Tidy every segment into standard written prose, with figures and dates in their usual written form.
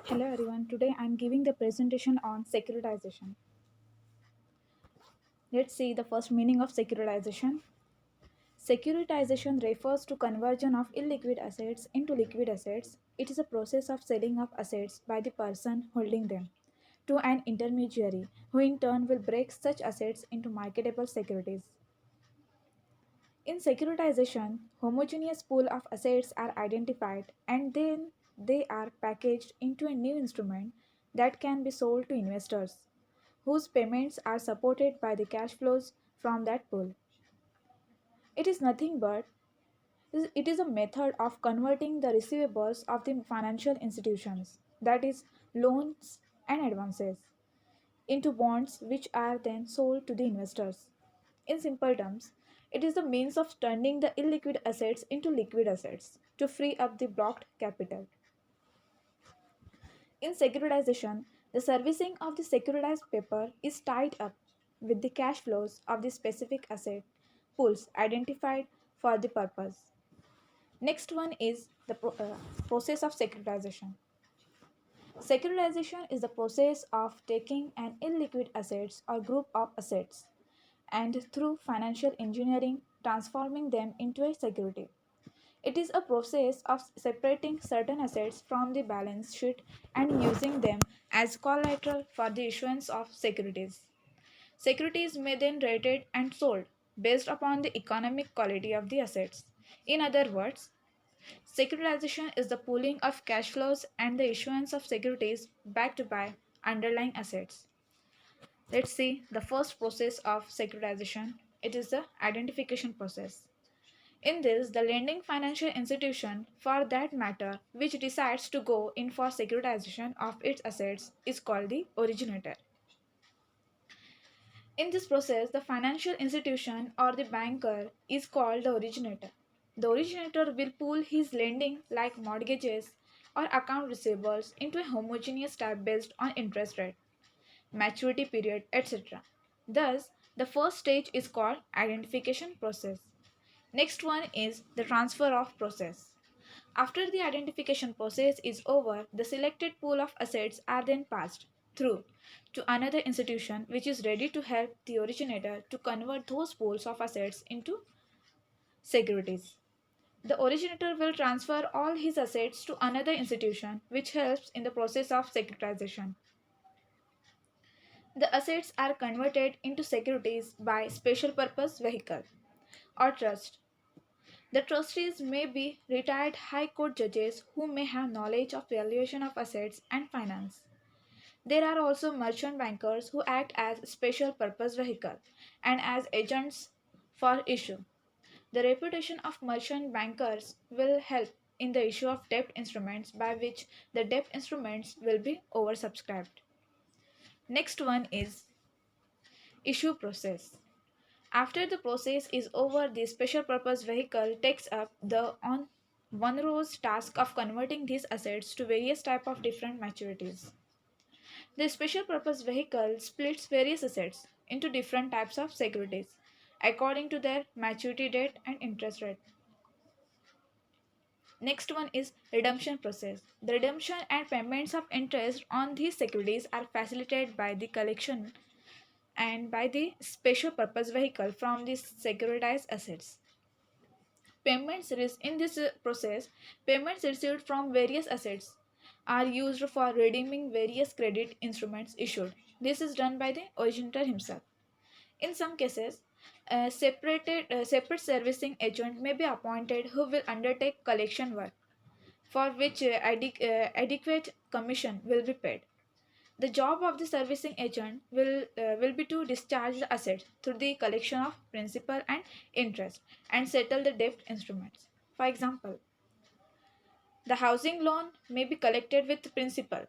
Hello everyone, today I am giving the presentation on securitization. Let's see the first meaning of securitization. Securitization refers to conversion of illiquid assets into liquid assets. It is a process of selling of assets by the person holding them to an intermediary who in turn will break such assets into marketable securities. In securitization, homogeneous pool of assets are identified and then they are packaged into a new instrument that can be sold to investors, whose payments are supported by the cash flows from that pool. It is nothing but it is a method of converting the receivables of the financial institutions, that is, loans and advances, into bonds which are then sold to the investors. In simple terms, it is the means of turning the illiquid assets into liquid assets to free up the blocked capital. In securitization, the servicing of the securitized paper is tied up with the cash flows of the specific asset pools identified for the purpose. Next one is the process of securitization. Securitization is the process of taking an illiquid assets or group of assets and through financial engineering transforming them into a security. It is a process of separating certain assets from the balance sheet and using them as collateral for the issuance of securities. Securities may then rated and sold based upon the economic quality of the assets. In other words, securitization is the pooling of cash flows and the issuance of securities backed by underlying assets. Let's see the first process of securitization. It is the identification process. In this, the lending financial institution, for that matter, which decides to go in for securitization of its assets, is called the originator. In this process, the financial institution or the banker is called the originator. The originator will pool his lending like mortgages or account receivables into a homogeneous type based on interest rate, maturity period, etc. Thus, the first stage is called identification process. Next one is the transfer of process. After the identification process is over, the selected pool of assets are then passed through to another institution which is ready to help the originator to convert those pools of assets into securities. The originator will transfer all his assets to another institution which helps in the process of securitization. The assets are converted into securities by special purpose vehicle or trust. The trustees may be retired high court judges who may have knowledge of valuation of assets and finance. There are also merchant bankers who act as special purpose vehicle and as agents for issue. The reputation of merchant bankers will help in the issue of debt instruments by which the debt instruments will be oversubscribed. Next one is issue process. After the process is over, the special purpose vehicle takes up the on one row's task of converting these assets to various type of different maturities. The special purpose vehicle splits various assets into different types of securities according to their maturity date and interest rate. Next one is redemption process. The redemption and payments of interest on these securities are facilitated by the collection and by the special purpose vehicle from these securitized assets. In this process, payments received from various assets are used for redeeming various credit instruments issued. This is done by the originator himself. In some cases, a separate servicing agent may be appointed who will undertake collection work, for which adequate commission will be paid. The job of the servicing agent will be to discharge the assets through the collection of principal and interest and settle the debt instruments. For example, the housing loan may be collected with principal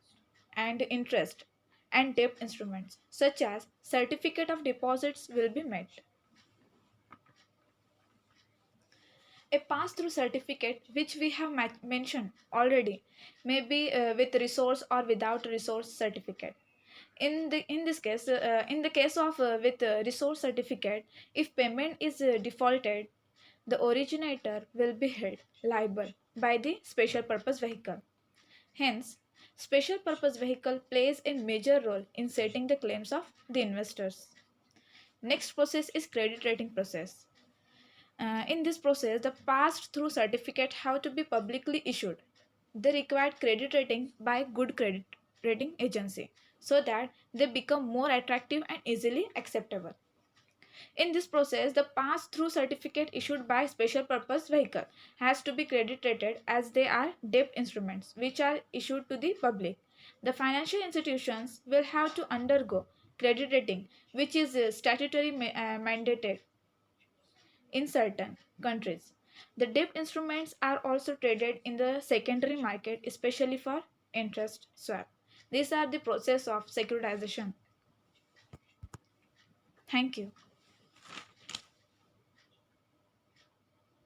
and interest and debt instruments such as certificate of deposits will be met. A pass-through certificate, which we have mentioned already, may be with resource or without resource certificate. In the case of with resource certificate, if payment is defaulted, the originator will be held liable by the special purpose vehicle. Hence, Special purpose vehicle plays a major role in setting the claims of the investors. Next process is credit rating process. In this process, the passed through certificate have to be publicly issued. They require credit rating by good credit rating agency so that they become more attractive and easily acceptable. In this process, the pass-through certificate issued by special purpose vehicle has to be credit rated as they are debt instruments which are issued to the public. The financial institutions will have to undergo credit rating which is statutory mandated in certain countries. The debt instruments are also traded in the secondary market, especially for interest swap. These are the process of securitization. Thank you.